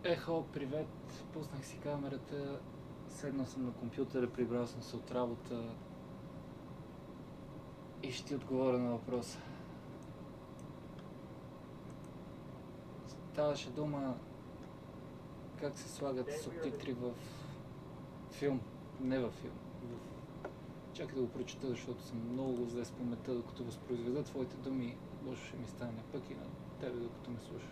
Ехо, привет! Пуснах си камерата, седнал съм на компютъра, прибрал съм се от работа и ще ти отговоря на въпроса. Ставаше дума как се слагат субтитри в филм, не във филм. Чакай да го прочета, защото съм много зле с паметта, докато възпроизведа твоите думи, може ще ми стане, пък и на тебе, докато ме слушаш.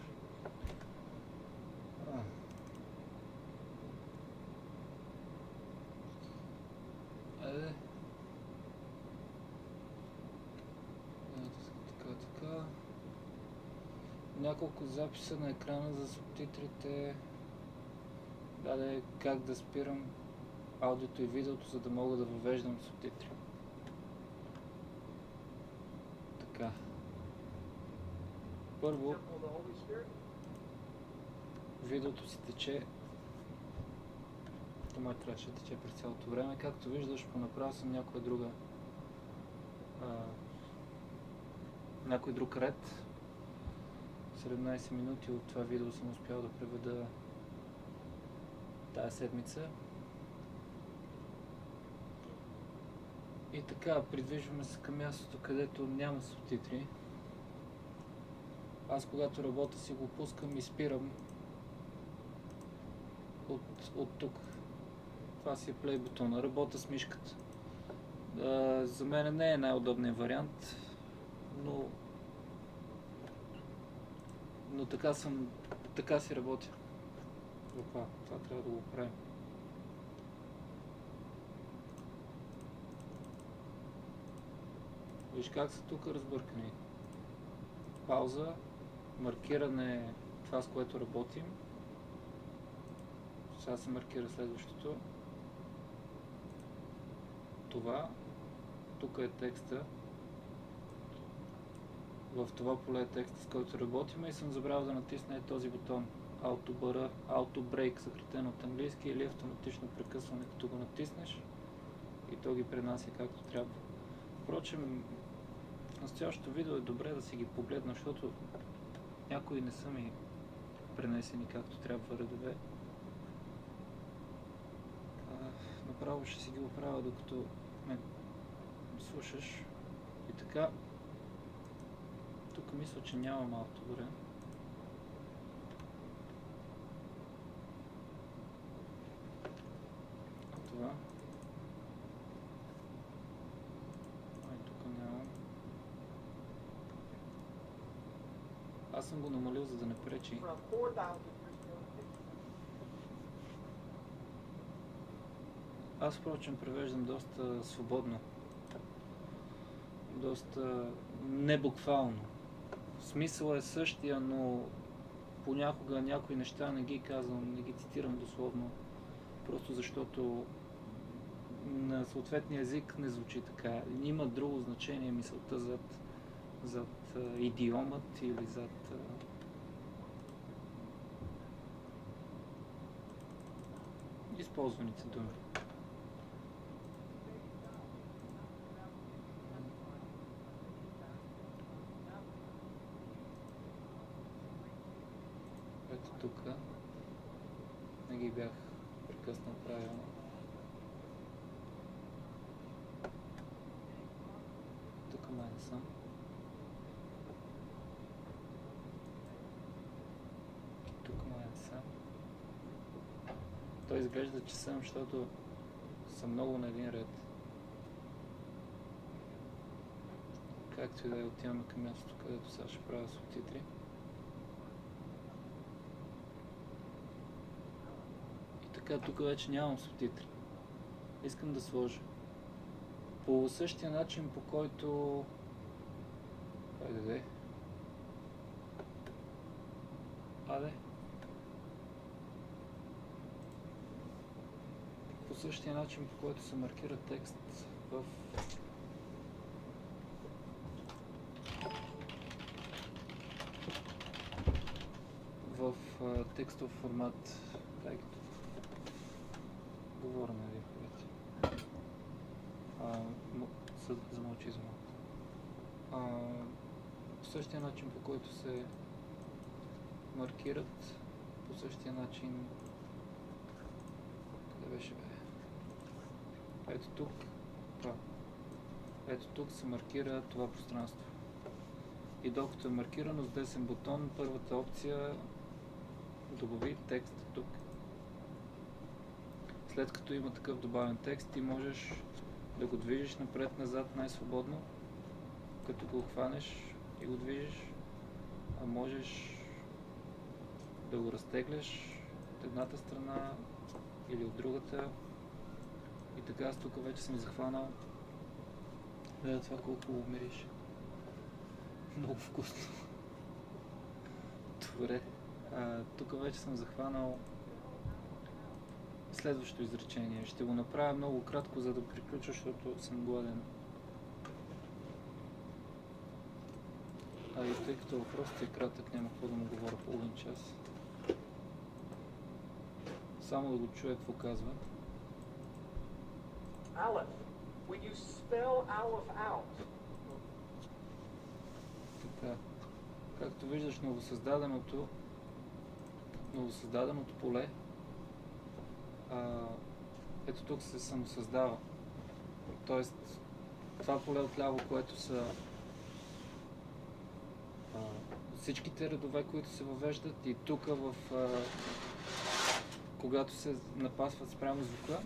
Айде. Така. Няколко записа на екрана за субтитрите. Даде как да спирам аудиото и видеото, за да мога да въвеждам субтитри. Така. Първо, видеото си тече. Това трябваше да тече през цялото време. Както виждаш, понаправил съм някой друг ред. 17 минути от това видео съм успял да преведа тая седмица. И така, придвижваме се към мястото, където няма субтитри. Аз когато работя си го пускам и спирам от тук. Това си е плей бутона. Работя с мишката. За мен не е най-удобният вариант, но така си работя. Това трябва да го правим. Виж как са тук разбъркани. Пауза, маркиране, това с което работим. Сега се маркира следващото. Това, тук е текста. В това поле е текста, с който работим, и съм забравил да натисна този бутон Auto Break, съкратено от английски, или автоматично прекъсване, като го натиснеш и то ги пренася както трябва. Впрочем, в настоящото видео е добре да си ги погледна, защото някои не са ми пренесени както трябва редове. Направо ще си ги оправя, докато ме слушаш. И така, тук мисля, че няма малко добре. Това. Тук няма. Аз съм го намалил, за да не пречи. Аз, впрочем, превеждам доста свободно. Доста небуквално. Смисълът е същия, но понякога някои неща не ги казвам, не ги цитирам дословно, просто защото на съответния език не звучи така. Има друго значение мисълта зад идиомът или зад използваните думи. Ето тук не ги бях прекъснал правилно. Тук май не съм. Тук май не съм. Той изглежда, че съм, защото съм много на един ред. Както и да отиваме към мястото, където сега ще правя субтитри. Тук вече нямам субтитри. Искам да сложа. По същия начин, по който... По същия начин, по който се маркира текст в текстов формат. Говоря на един човек. Замълчи за малко. По същия начин, по който се маркират по същия начин. Къде беше бе? Ето тук. Това. Ето тук се маркира това пространство. И докато е маркирано с десен бутон, първата опция добави текст тук. След като има такъв добавен текст, ти можеш да го движиш напред-назад най-свободно, като го хванеш и го движиш, а можеш да го разтегляш от едната страна или от другата. И така аз тук вече съм захванал. Гледа това колко мирише. Много вкусно. Добре. Тук вече съм захванал следващото изречение. Ще го направя много кратко, за да приключа, защото съм гладен. И тъй като въпросът е кратък, няма какво да му говоря половин час. Само да го чуя какво казва. Aleph. When you spell Aleph out. Така. Както виждаш, новосъздаденото поле, ето тук се самосъздава. Тоест, това поле отляво, което са всичките редове, които се въвеждат, и тук когато се напасват спрямо звука,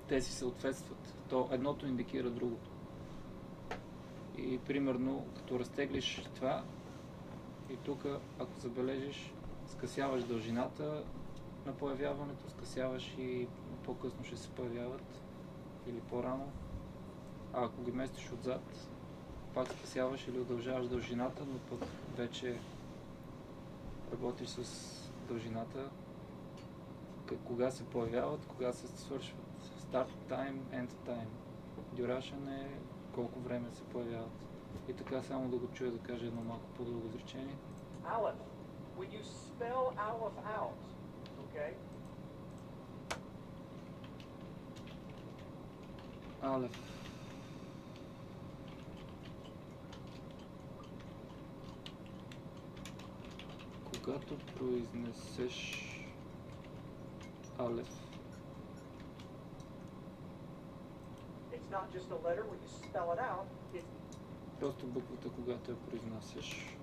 те си съответстват. То едното индикира другото. И примерно, като разтеглиш това, и тук, ако забележиш, скъсяваш дължината на появяването, скъсяваш и по-късно ще се появяват, или по-рано. А ако ги местиш отзад, пак скъсяваш или удължаваш дължината, но пък вече работиш с дължината, кога се появяват, кога се свършват. Start time, end time. Duration е колко време се появяват. И така само да го чуя да кажа едно малко по-дълго изречение. Aleph. When you spell Aleph out, okay? Алеф. Когато произнесеш Алеф, It's not just a letter when you spell it out. It's просто буквата, когато я произнасяш.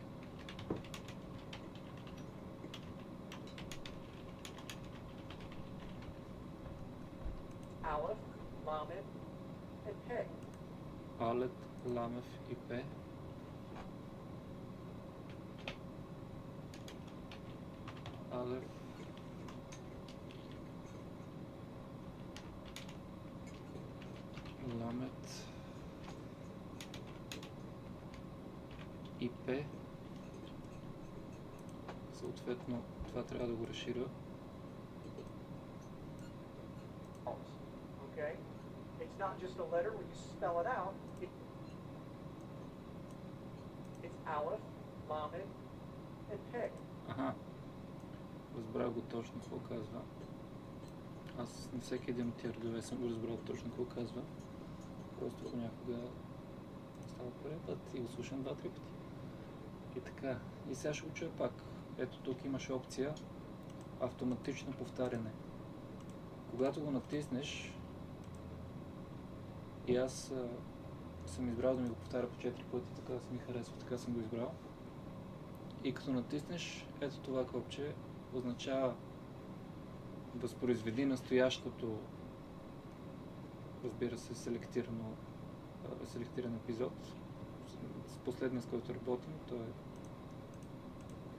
Aleph, Lamed, and Peh. Алет, Ламев и Пе. Алеф, Ламет и Пе. Съответно, това трябва да го разширя. Okay? It's not just a letter when you spell it out. It's Aleph, Lamed, and Peh. Аха. Разбрах го точно какво казва. Аз на всеки един от тия редове съм го разбрал точно какво казва. Просто понякога става първият път и го слушам 2-3 пъти. И така. И сега ще го чуя пак. Ето тук имаше опция автоматично повтаряне. Когато го натиснеш, и аз съм избрал да ми го повтаря по 4 пъти, така да ми харесва, така съм го избрал. И като натиснеш, ето това копче означава възпроизведи настоящото, разбира се, селектиран епизод. С последния, с който работим, то е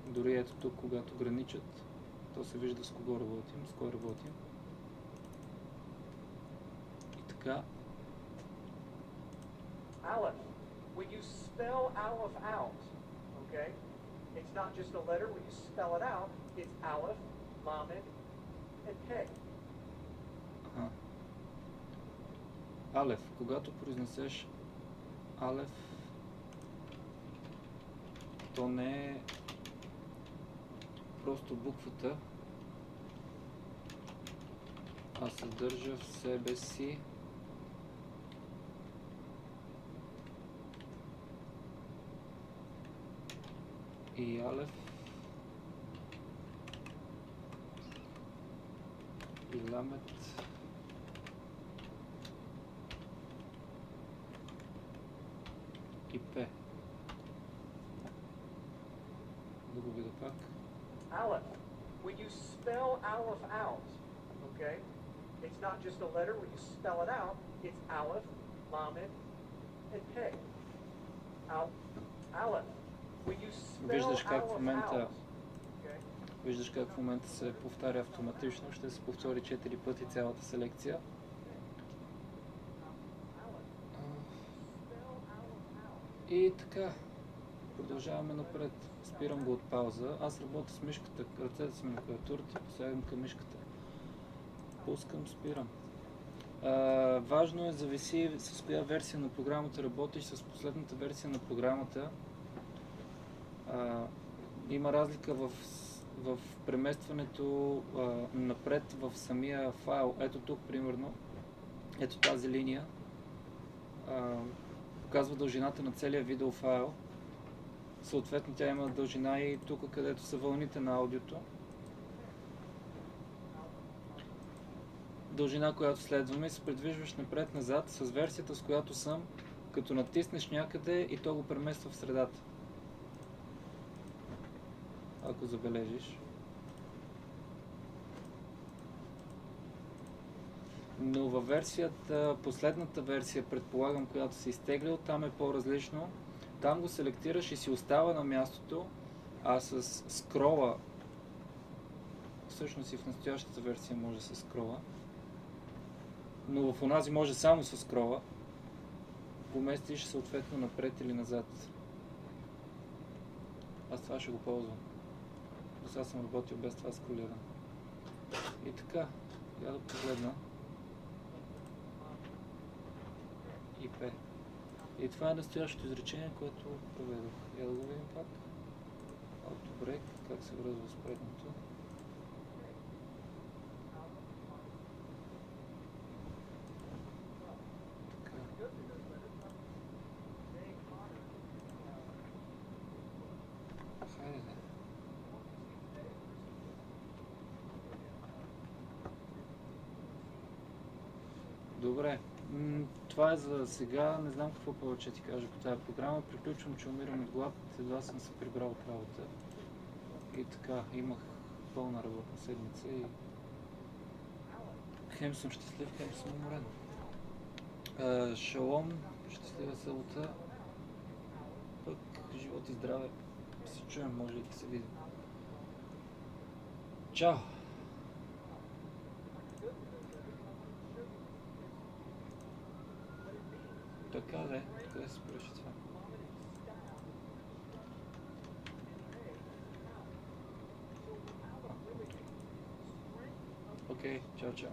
дори ето тук, когато граничат, то се вижда с кого работим, с кой работим. И така. Aleph. When you spell Aleph out, okay? It's not just a letter when you spell it out. It's Aleph, Lamed, and Peh. Алеф. Когато произнесеш Алеф, то не е просто буквата, а съдържа в себе си и Алеф, и ламет. И П. Да го видя пак. Aleph. When you spell Aleph out, okay, it's not just a letter. When you spell it out, it's Aleph, Lamed, and Pei. Aleph. When you spell Виждаш как в Aleph момента out, okay, Виждаш как в момента се повтаря автоматично, ще се повтори 4 пъти цялата селекция. И така, продължаваме напред. Спирам го от пауза. Аз работя с мишката, ръцете са ми на клавиатурата, посягам към мишката. Пускам, спирам. Важно е, зависи с коя версия на програмата работиш. С последната версия на програмата има разлика в преместването напред в самия файл. Ето тук, примерно, ето тази линия показва дължината на целия видеофайл. Съответно тя има дължина и тук, където са вълните на аудиото. Дължина, която следваме, и се придвижваш напред-назад с версията, с която съм, като натиснеш някъде и то го премества в средата. Ако забележиш. Но във версията, последната версия, предполагам, която си изтеглил, там е по-различно. Там го селектираш и си остава на мястото, а с скрола, всъщност и в настоящата версия може да се скрола, но в онази може само с скрола, го местиш съответно напред или назад. Аз това ще го ползвам. До сега съм работил без това скролиране. И така, я да погледна. И П. И това е настоящото изречение, което проведох. Я да го видим пак. Auto-break, как се връзва с предното. Така. Хайде да. Добре. Това е за сега. Не знам какво повече ти кажа по тази програма. Приключвам, че умирам от глад. Едва съм се прибрал от работа. И така, имах пълна работна седмица и хем съм щастлив, хем съм уморен. Шалом, щастлива събота. Пък живот и здраве. Се чуем, може и да се видим. Чао! Така да се свърши това. Окей, чао, чао.